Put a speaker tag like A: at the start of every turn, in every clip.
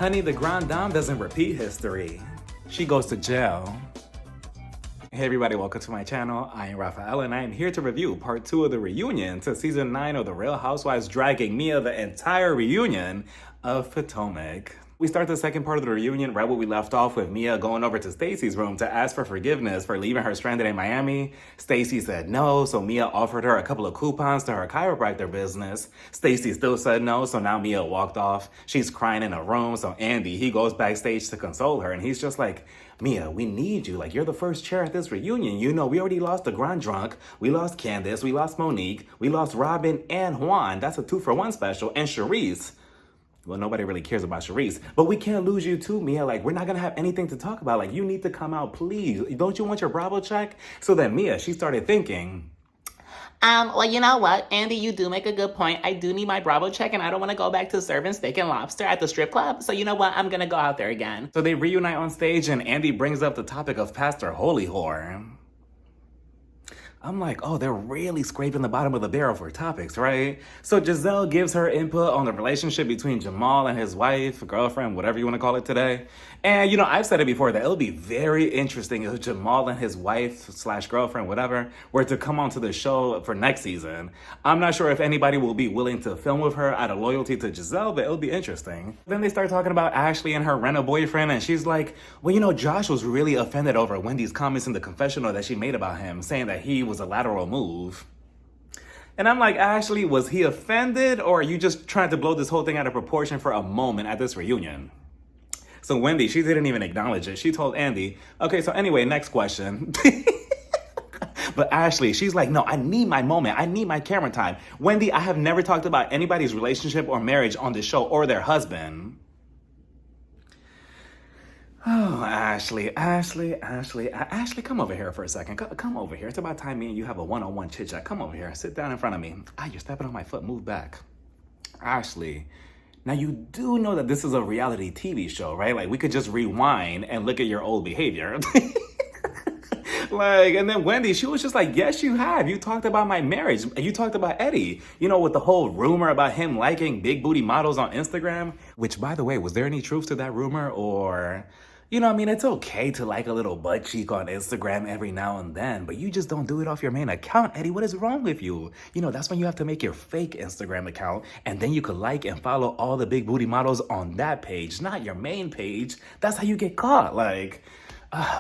A: Honey, the Grand Dame doesn't repeat history. She goes to jail. Hey everybody, welcome to my channel. I am Raphael and I am here to review part 2 of the reunion to season 9 of The Real Housewives, dragging Mia the entire reunion of Potomac. We start the second part of the reunion right where we left off, with Mia going over to Stacy's room to ask for forgiveness for leaving her stranded in Miami. Stacy said no, so Mia offered her a couple of coupons to her chiropractor business. Stacy still said no, so now Mia walked off. She's crying in her room, so Andy, he goes backstage to console her, and he's just like, Mia, we need you. Like, you're the first chair at this reunion. You know, we already lost the Grand Drunk. We lost Candace. We lost Monique. We lost Robin and Juan. That's a 2-for-1 special. And Charisse. Well, nobody really cares about Charisse. But we can't lose you too, Mia. Like, we're not going to have anything to talk about. Like, you need to come out, please. Don't you want your Bravo check? So then Mia, she started thinking,
B: well, you know what, Andy, you do make a good point. I do need my Bravo check, and I don't want to go back to serving steak and lobster at the strip club. So you know what? I'm going to go out there again.
A: So they reunite on stage, and Andy brings up the topic of Pastor Holy Whore. I'm like, oh, they're really scraping the bottom of the barrel for topics, right? So Giselle gives her input on the relationship between Jamal and his wife, girlfriend, whatever you want to call it today. And, you know, I've said it before that it'll be very interesting if Jamal and his wife / girlfriend, whatever, were to come onto the show for next season. I'm not sure if anybody will be willing to film with her out of loyalty to Giselle, but it'll be interesting. Then they start talking about Ashley and her rental boyfriend, and she's like, well, you know, Josh was really offended over Wendy's comments in the confessional that she made about him, saying that he was a lateral move. And I'm like, Ashley, was he offended, or are you just trying to blow this whole thing out of proportion for a moment at this reunion? So Wendy, she didn't even acknowledge it. She told Andy, okay, so anyway, next question. But Ashley, she's like, no, I need my moment. I need my camera time. Wendy, I have never talked about anybody's relationship or marriage on this show or their husband. Oh, Ashley, come over here for a second. Come over here. It's about time me and you have a one-on-one chit-chat. Come over here. Sit down in front of me. Ah, you're stepping on my foot. Move back. Ashley, now you do know that this is a reality TV show, right? Like, we could just rewind and look at your old behavior. Like, and then Wendy, she was just like, yes, you have. You talked about my marriage. You talked about Eddie, you know, with the whole rumor about him liking big booty models on Instagram. Which, by the way, was there any truth to that rumor? Or, you know, I mean, it's okay to like a little butt cheek on Instagram every now and then, but you just don't do it off your main account, Eddie. What is wrong with you? You know, that's when you have to make your fake Instagram account, and then you could like and follow all the big booty models on that page, not your main page. That's how you get caught. Like,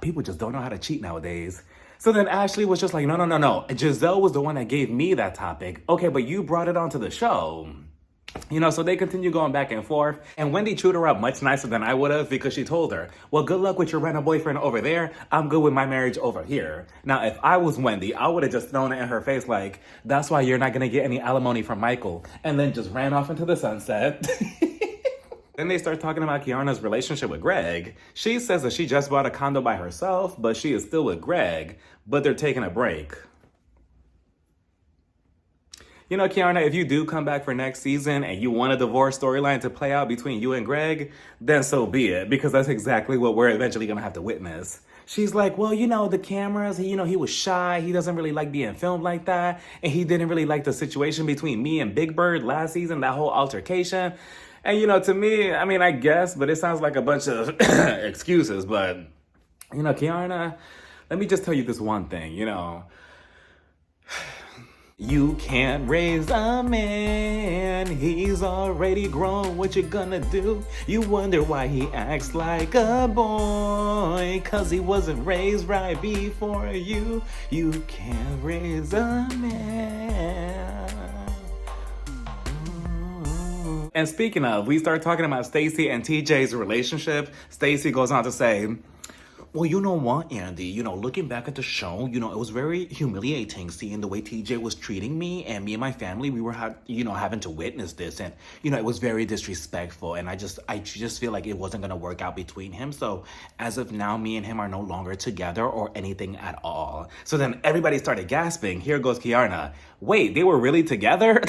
A: people just don't know how to cheat nowadays. So then Ashley was just like, no. Giselle was the one that gave me that topic. Okay, but you brought it onto the show. You know, so they continue going back and forth. And Wendy chewed her up much nicer than I would have, because she told her, well, good luck with your rental boyfriend over there. I'm good with my marriage over here. Now, if I was Wendy, I would have just thrown it in her face like, that's why you're not going to get any alimony from Michael. And then just ran off into the sunset. Then they start talking about Kiana's relationship with Greg. She says that she just bought a condo by herself, but she is still with Greg, but they're taking a break. You know, Kiana, if you do come back for next season and you want a divorce storyline to play out between you and Greg, then so be it, because that's exactly what we're eventually going to have to witness. She's like, well, you know, the cameras, he was shy. He doesn't really like being filmed like that. And he didn't really like the situation between me and Big Bird last season, that whole altercation. And, you know, to me, I mean, I guess, but it sounds like a bunch of excuses. But, you know, Kiana, let me just tell you this one thing, you know. You can't raise a man, he's already grown, what you gonna do? You wonder why he acts like a boy, cause he wasn't raised right before you. You can't raise a man. And speaking of, we start talking about Stacey and TJ's relationship. Stacey goes on to say, well, you know what, Andy, you know, looking back at the show, you know, it was very humiliating seeing the way TJ was treating me, and me and my family, we were, having to witness this, and, you know, it was very disrespectful, and I just feel like it wasn't going to work out between him. So as of now, me and him are no longer together or anything at all. So then everybody started gasping. Here goes Kiana. Wait, they were really together?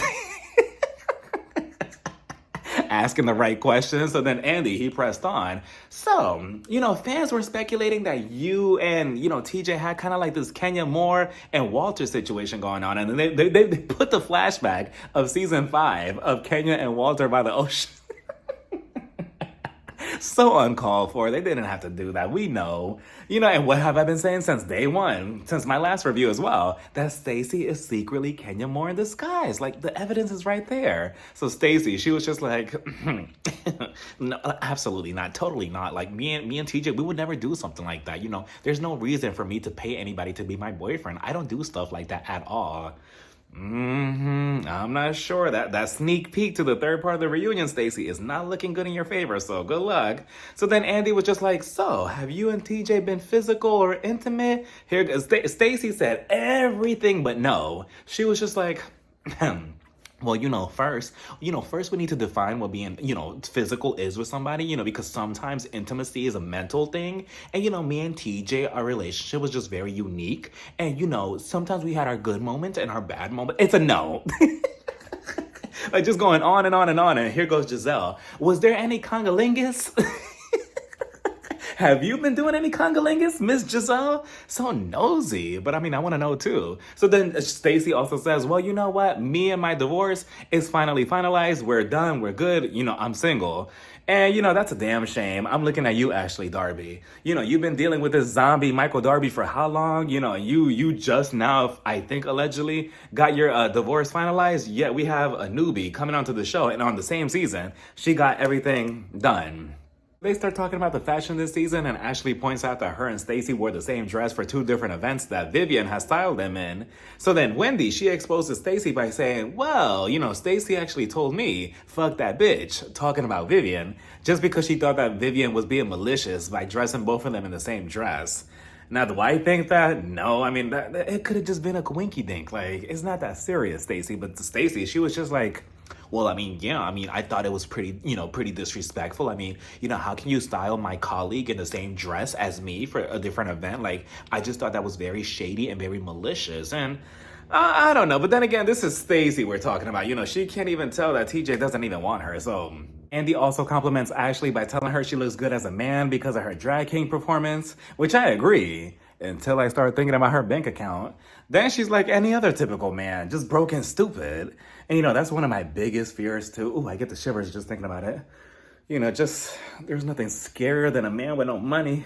A: Asking the right questions. So then Andy, he pressed on. So, you know, fans were speculating that you and, you know, TJ had kind of like this Kenya Moore and Walter situation going on. And then they put the flashback of season 5 of Kenya and Walter by the ocean. So uncalled for. They didn't have to do that. We know. And what have I been saying since day one, since my last review as well? That Stacey is secretly Kenya Moore in disguise. Like, the evidence is right there. So Stacey, she was just like, no, absolutely not. Totally not. Like, me and TJ, we would never do something like that. There's no reason for me to pay anybody to be my boyfriend. I don't do stuff like that at all. I'm not sure. That sneak peek to the third part of the reunion, Stacey, is not looking good in your favor, so good luck. So then Andy was just like, so, have you and TJ been physical or intimate? Stacey said everything but no. She was just like, well, first we need to define what being, physical is with somebody, because sometimes intimacy is a mental thing. And, me and TJ, our relationship was just very unique. And, sometimes we had our good moments and our bad moments. It's a no. Like, just going on and on and on. And here goes Giselle. Was there any congolingus? Have you been doing any congolingus, Miss Giselle? So nosy, but I want to know too. So then Stacey also says, well, you know what? Me and my divorce is finally finalized. We're done. We're good. I'm single. And, that's a damn shame. I'm looking at you, Ashley Darby. You've been dealing with this zombie Michael Darby for how long? You just now, I think allegedly, got your divorce finalized. Yet we have a newbie coming onto the show, and on the same season, she got everything done. They start talking about the fashion this season, and Ashley points out that her and Stacey wore the same dress for 2 different events that Vivian has styled them in. So then Wendy, she exposes Stacey by saying, well, Stacey actually told me, fuck that bitch, talking about Vivian, just because she thought that Vivian was being malicious by dressing both of them in the same dress. Now, do I think that? No, it could have just been a winky dink. Like, it's not that serious, Stacey. But Stacey, she was just like, well, I thought it was pretty disrespectful. How can you style my colleague in the same dress as me for a different event? Like, I just thought that was very shady and very malicious. And I don't know. But then again, this is Stacey we're talking about. She can't even tell that TJ doesn't even want her. So Andy also compliments Ashley by telling her she looks good as a man because of her drag king performance, which I agree. Until I start thinking about her bank account. Then she's like any other typical man, just broke and stupid. And that's one of my biggest fears too. Ooh, I get the shivers just thinking about it. There's nothing scarier than a man with no money.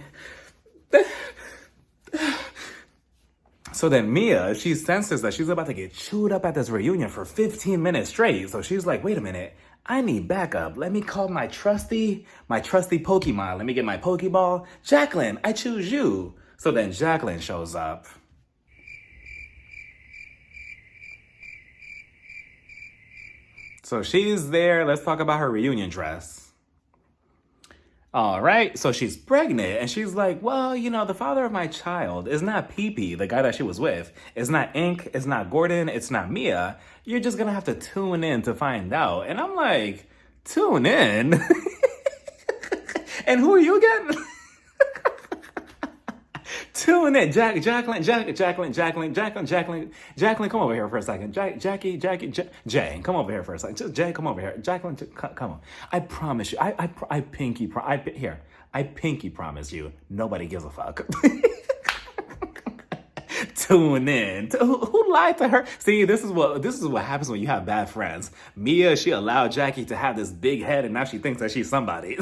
A: So then Mia, she senses that she's about to get chewed up at this reunion for 15 minutes straight. So she's like, wait a minute, I need backup. Let me call my trusty Pokemon. Let me get my Pokeball. Jacqueline, I choose you. So then Jacqueline shows up. So she's there. Let's talk about her reunion dress. All right. So she's pregnant and she's like, well, the father of my child is not Pee-Pee, the guy that she was with. It's not Ink. It's not Gordon. It's not Mia. You're just going to have to tune in to find out. And I'm like, tune in? And who are you again? Tune in, Jacqueline, come over here for a second. Jay, come over here for a second. Just Jay, come over here. Jacqueline, come on. I promise you, I pinky promise you, nobody gives a fuck. Tune in. Who lied to her? See, this is what happens when you have bad friends. Mia, she allowed Jackie to have this big head, and now she thinks that she's somebody.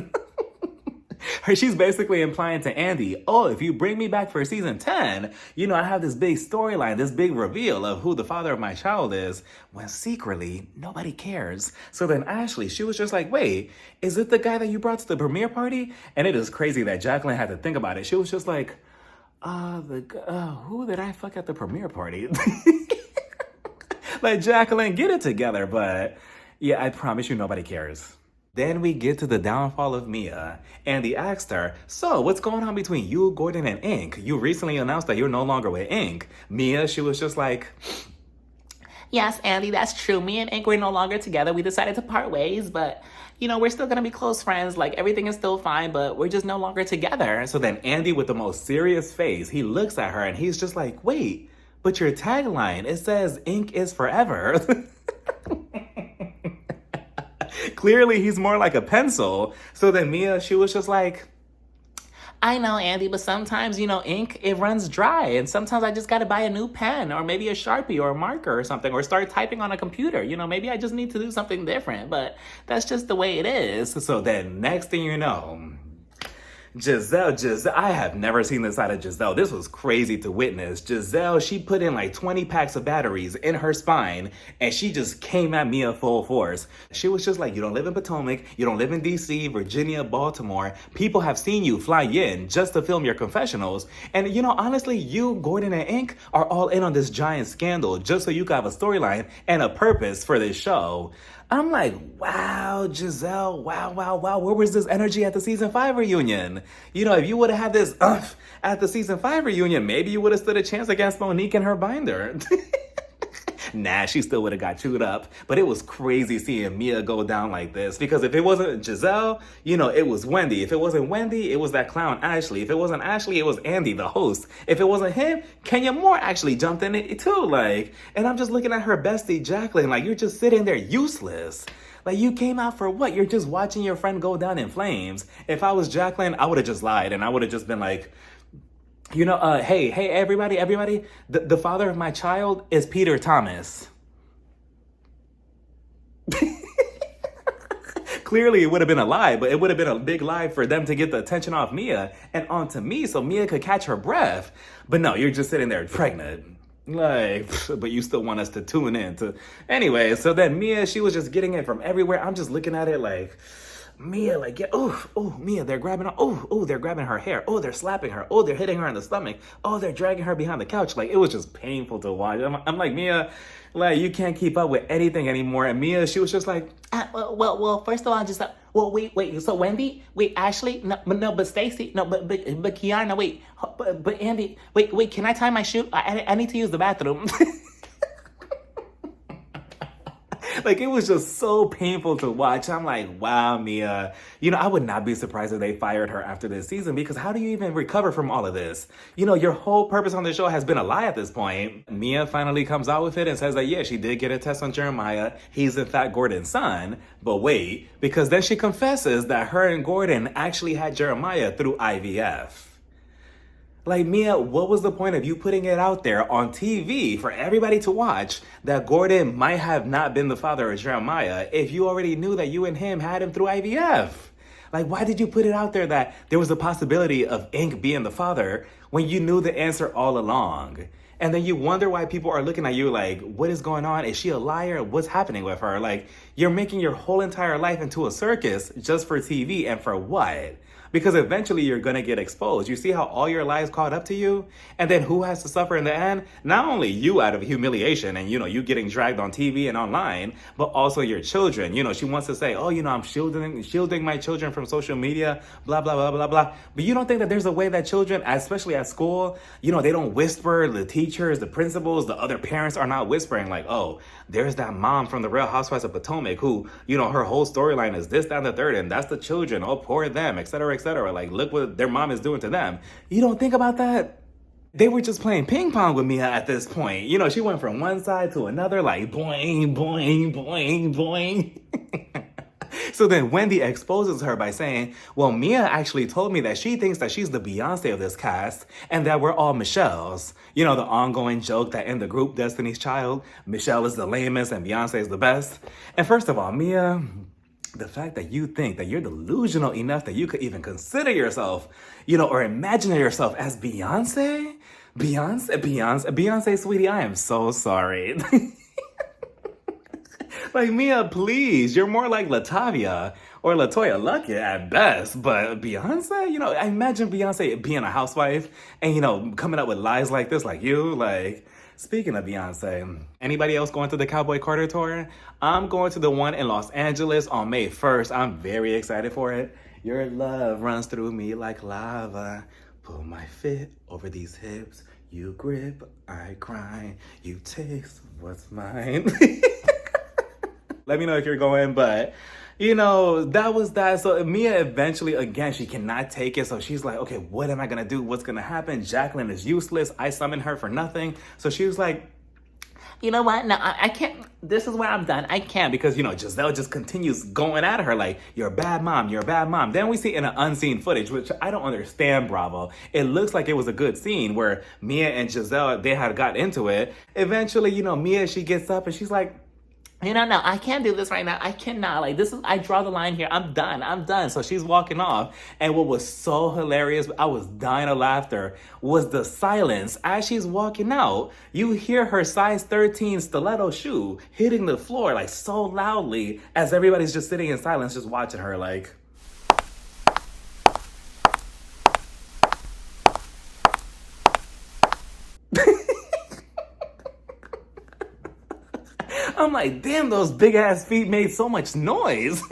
A: She's basically implying to Andy, oh, if you bring me back for season 10, I have this big storyline, this big reveal of who the father of my child is, when secretly, nobody cares. So then Ashley, she was just like, wait, is it the guy that you brought to the premiere party? And it is crazy that Jacqueline had to think about it. She was just like, who did I fuck at the premiere party? Like, Jacqueline, get it together. But yeah, I promise you nobody cares. Then we get to the downfall of Mia. Andy asked her, so what's going on between you, Gordon, and Ink? You recently announced that you're no longer with Ink. Mia, she was just like,
B: yes, Andy, that's true. Me and Ink were no longer together. We decided to part ways, but we're still gonna be close friends. Like, everything is still fine, but we're just no longer together.
A: So then Andy, with the most serious face, he looks at her and he's just like, wait, but your tagline, it says Ink is forever. Clearly, he's more like a pencil. So then Mia, she was just like,
B: I know, Andy, but sometimes, ink, it runs dry. And sometimes I just got to buy a new pen or maybe a Sharpie or a marker or something or start typing on a computer. Maybe I just need to do something different, but that's just the way it is.
A: So then next thing you know, Giselle, I have never seen this side of Giselle. This was crazy to witness. Giselle, she put in like 20 packs of batteries in her spine and she just came at Mia full force. She was just like, you don't live in Potomac, you don't live in DC, Virginia, Baltimore. People have seen you fly in just to film your confessionals. And honestly, you, Gordon, and Ink are all in on this giant scandal just so you can have a storyline and a purpose for this show. I'm like, wow, Giselle, wow. Where was this energy at the season 5 reunion? If you would have had this at the season 5 reunion, maybe you would have stood a chance against Monique and her binder. Nah, she still would have got chewed up. But it was crazy seeing Mia go down like this. Because if it wasn't Giselle, it was Wendy. If it wasn't Wendy, it was that clown Ashley. If it wasn't Ashley, it was Andy, the host. If it wasn't him, Kenya Moore actually jumped in it too. And I'm just looking at her bestie, Jacqueline, you're just sitting there useless. You came out for what? You're just watching your friend go down in flames. If I was Jacqueline, I would have just lied. And I would have just been like, hey, everybody, the father of my child is Peter Thomas. Clearly, it would have been a lie, but it would have been a big lie for them to get the attention off Mia and onto me so Mia could catch her breath. But no, you're just sitting there pregnant. But you still want us to tune in to... Anyway, so then Mia, she was just getting it from everywhere. I'm just looking at it Mia, Mia, they're grabbing her. They're grabbing her hair. They're slapping her. They're hitting her in the stomach. They're dragging her behind the couch. It was just painful to watch. I'm like, Mia, you can't keep up with anything anymore. And Mia, she was just like,
B: well, first of all, just, wait, so Wendy, wait, Ashley, no, but Stacy, no, but Kiana, wait, but Andy, wait, can I tie my shoe? I need to use the bathroom.
A: It was just so painful to watch. I'm like, wow, Mia. I would not be surprised if they fired her after this season because how do you even recover from all of this? Your whole purpose on the show has been a lie at this point. Mia finally comes out with it and says that, yeah, she did get a test on Jeremiah. He's in fact Gordon's son. But wait, because then she confesses that her and Gordon actually had Jeremiah through IVF. Mia, what was the point of you putting it out there on TV for everybody to watch that Gordon might have not been the father of Jeremiah if you already knew that you and him had him through IVF? Why did you put it out there that there was a possibility of Ink being the father when you knew the answer all along? And then you wonder why people are looking at you what is going on? Is she a liar? What's happening with her? You're making your whole entire life into a circus just for TV and for what? Because eventually you're going to get exposed. You see how all your lies caught up to you? And then who has to suffer in the end? Not only you out of humiliation and, you getting dragged on TV and online, but also your children. She wants to say, I'm shielding my children from social media, blah, blah, blah, blah, blah. But you don't think that there's a way that children, especially at school, they don't whisper, the teachers, the principals, the other parents are not whispering there's that mom from the Real Housewives of Potomac who, her whole storyline is this, that, and the third, and that's the children, poor them, etc., etc. Look what their mom is doing to them. You don't think about that? They were just playing ping pong with Mia at this point. She went from one side to another, boing, boing, boing, boing. So then Wendy exposes her by saying, well, Mia actually told me that she thinks that she's the Beyonce of this cast and that we're all Michelles. The ongoing joke that in the group Destiny's Child, Michelle is the lamest and Beyonce is the best. And first of all, Mia, the fact that you think that you're delusional enough that you could even consider yourself, or imagine yourself as Beyonce? Beyonce, sweetie, I am so sorry. Mia, please, you're more like Latavia or LaToya Luckett at best. But Beyonce, I imagine Beyonce being a housewife and, coming up with lies like this, like you. Speaking of Beyonce, anybody else going to the Cowboy Carter tour? I'm going to the one in Los Angeles on May 1st. I'm very excited for it. Your love runs through me like lava. Pull my fit over these hips. You grip, I cry. You taste what's mine. Let me know if you're going, but that was that. So Mia eventually, again, she cannot take it. So she's like, okay, what am I going to do? What's going to happen? Jacqueline is useless. I summoned her for nothing. So she was like,
B: You know what? No, I can't. This is where I'm done. I can't
A: Because, Giselle just continues going at her like, you're a bad mom, you're a bad mom. Then we see in an unseen footage, which I don't understand, Bravo. It looks like it was a good scene where Mia and Giselle, they had got into it. Eventually, Mia, she gets up and she's like,
B: no, I can't do this right now. I cannot. Like, I draw the line here. I'm done. I'm done.
A: So she's walking off. And what was so hilarious, I was dying of laughter, was the silence. As she's walking out, you hear her size 13 stiletto shoe hitting the floor like so loudly as everybody's just sitting in silence, just watching her like. I'm like, damn, those big ass feet made so much noise.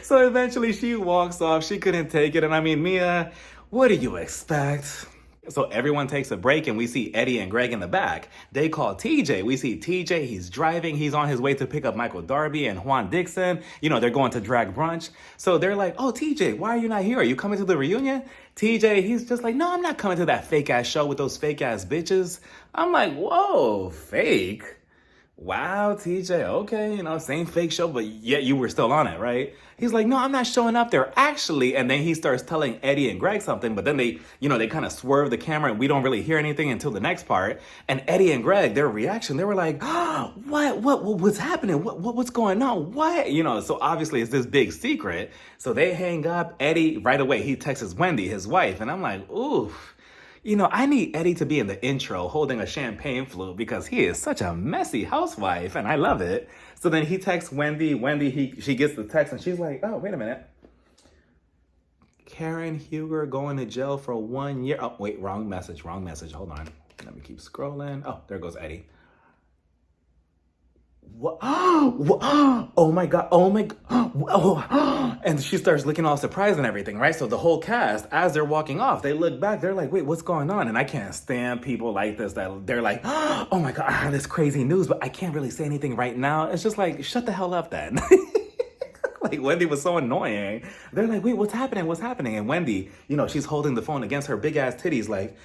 A: So eventually she walks off. She couldn't take it. And I mean, Mia, what do you expect? So everyone takes a break and we see Eddie and Greg in the back. They call TJ. We see TJ, he's driving. He's on his way to pick up Michael Darby and Juan Dixon. They're going to drag brunch. So they're like, oh, TJ, why are you not here? Are you coming to the reunion? TJ, he's just like, no, I'm not coming to that fake ass show with those fake ass bitches. I'm like, whoa, fake? Wow, TJ, okay, same fake show, but yet you were still on it, right? He's like, no, I'm not showing up there, actually. And then he starts telling Eddie and Greg something, but then they kind of swerve the camera and we don't really hear anything until the next part. And Eddie and Greg, their reaction, they were like, oh, what's happening? What's going on? What? So obviously it's this big secret. So they hang up. Eddie, right away, he texts Wendy, his wife. And I'm like, oof. I need Eddie to be in the intro holding a champagne flute because he is such a messy housewife and I love it. So then he texts Wendy. She gets the text and she's like, oh, wait a minute. Karen Huger going to jail for 1 year. Oh, wait, wrong message. Hold on. Let me keep scrolling. Oh, there goes Eddie. What? Oh my God. And she starts looking all surprised and everything, right? So the whole cast, as they're walking off, they look back. They're like, wait, what's going on? And I can't stand people like this that they're like, oh my God, I have this crazy news, but I can't really say anything right now. It's just like, shut the hell up then. Like Wendy was so annoying. They're like, wait, what's happening? And Wendy, she's holding the phone against her big ass titties like,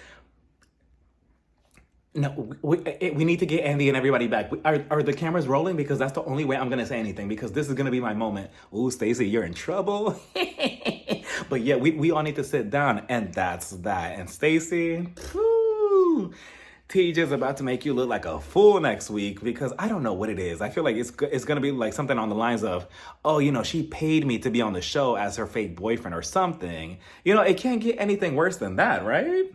A: no, we need to get Andy and everybody back. Are the cameras rolling? Because that's the only way I'm going to say anything because this is going to be my moment. Ooh, Stacey, you're in trouble. But yeah, we all need to sit down and that's that. And Stacey, TJ's about to make you look like a fool next week because I don't know what it is. I feel like it's going to be like something on the lines of, oh, she paid me to be on the show as her fake boyfriend or something. It can't get anything worse than that, right?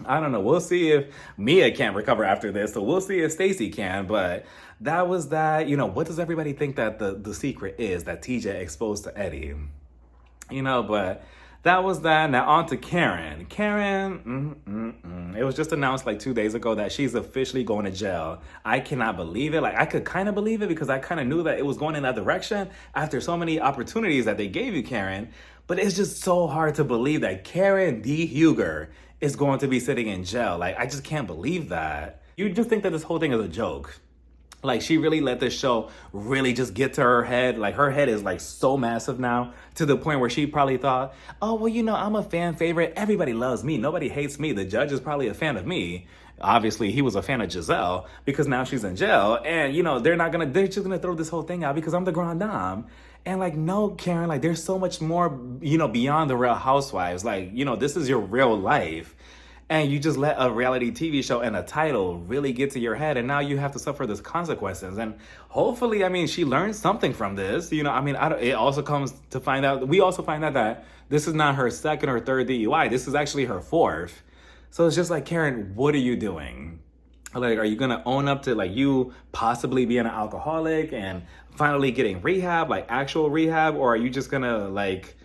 A: I don't know. We'll see if Mia can't recover after this. So we'll see if Stacey can. But that was that. What does everybody think that the secret is that TJ exposed to Eddie? But that was that. Now on to Karen. Karen, it was just announced like 2 days ago that she's officially going to jail. I cannot believe it. Like I could kind of believe it because I kind of knew that it was going in that direction after so many opportunities that they gave you, Karen. But it's just so hard to believe that Karen D. Huger is going to be sitting in jail. Like, I just can't believe that. You just think that this whole thing is a joke. Like, she really let this show really just get to her head. Like, her head is, like, so massive now to the point where she probably thought, oh, well, I'm a fan favorite. Everybody loves me. Nobody hates me. The judge is probably a fan of me. Obviously, he was a fan of Giselle because now she's in jail. And, they're just going to throw this whole thing out because I'm the grand dame. And like, no, Karen, like there's so much more, beyond the Real Housewives. Like, this is your real life. And you just let a reality TV show and a title really get to your head. And now you have to suffer these consequences. And hopefully, she learned something from this. It also comes to find out, we also find out that this is not her second or third DUI. This is actually her fourth. So it's just like, Karen, what are you doing? Like, are you going to own up to, like, you possibly being an alcoholic and finally getting rehab, like actual rehab? Or are you just going to, like,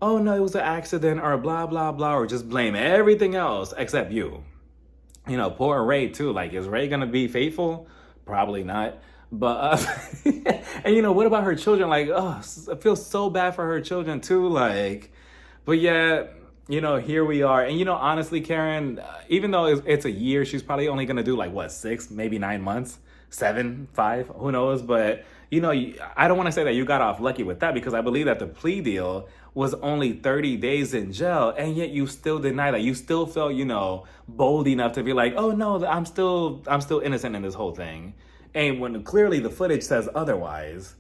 A: oh, no, it was an accident or blah, blah, blah, or just blame everything else except you? Poor Ray, too. Like, is Ray going to be faithful? Probably not. But, and, what about her children? Like, oh, I feel so bad for her children, too. Like, but yeah, here we are. And, honestly, Karen, even though it's a year, she's probably only going to do like, 6, maybe 9 months, 7, 5, who knows? But, I don't want to say that you got off lucky with that, because I believe that the plea deal was only 30 days in jail, and yet you still deny that. You still felt, bold enough to be like, oh no, I'm still innocent in this whole thing. And when clearly the footage says otherwise.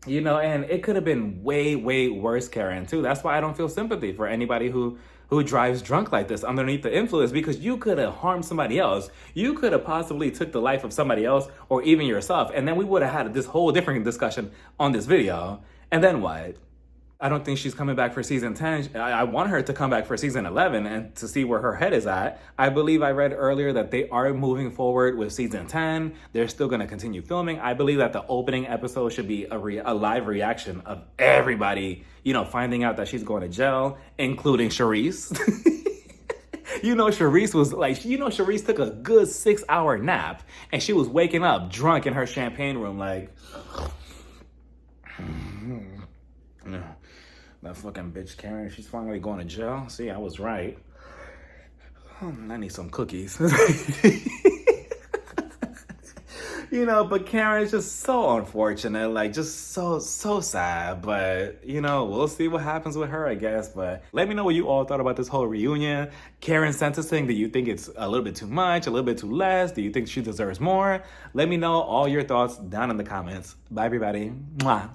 A: And it could have been way, way worse, Karen, too. That's why I don't feel sympathy for anybody who drives drunk like this underneath the influence, because you could have harmed somebody else. You could have possibly took the life of somebody else or even yourself. And then we would have had this whole different discussion on this video. And then what? I don't think she's coming back for season 10. I want her to come back for season 11 and to see where her head is at. I believe I read earlier that they are moving forward with season 10. They're still going to continue filming. I believe that the opening episode should be a live reaction of everybody, finding out that she's going to jail, including Charisse. Charisse was like, Charisse took a good 6-hour nap and she was waking up drunk in her champagne room like... That fucking bitch Karen, she's finally going to jail. See, I was right. I need some cookies. But Karen is just so unfortunate, like just so sad. But, we'll see what happens with her, I guess. But let me know what you all thought about this whole reunion. Karen's sentencing, do you think it's a little bit too much, a little bit too less? Do you think she deserves more? Let me know all your thoughts down in the comments. Bye, everybody. Mwah.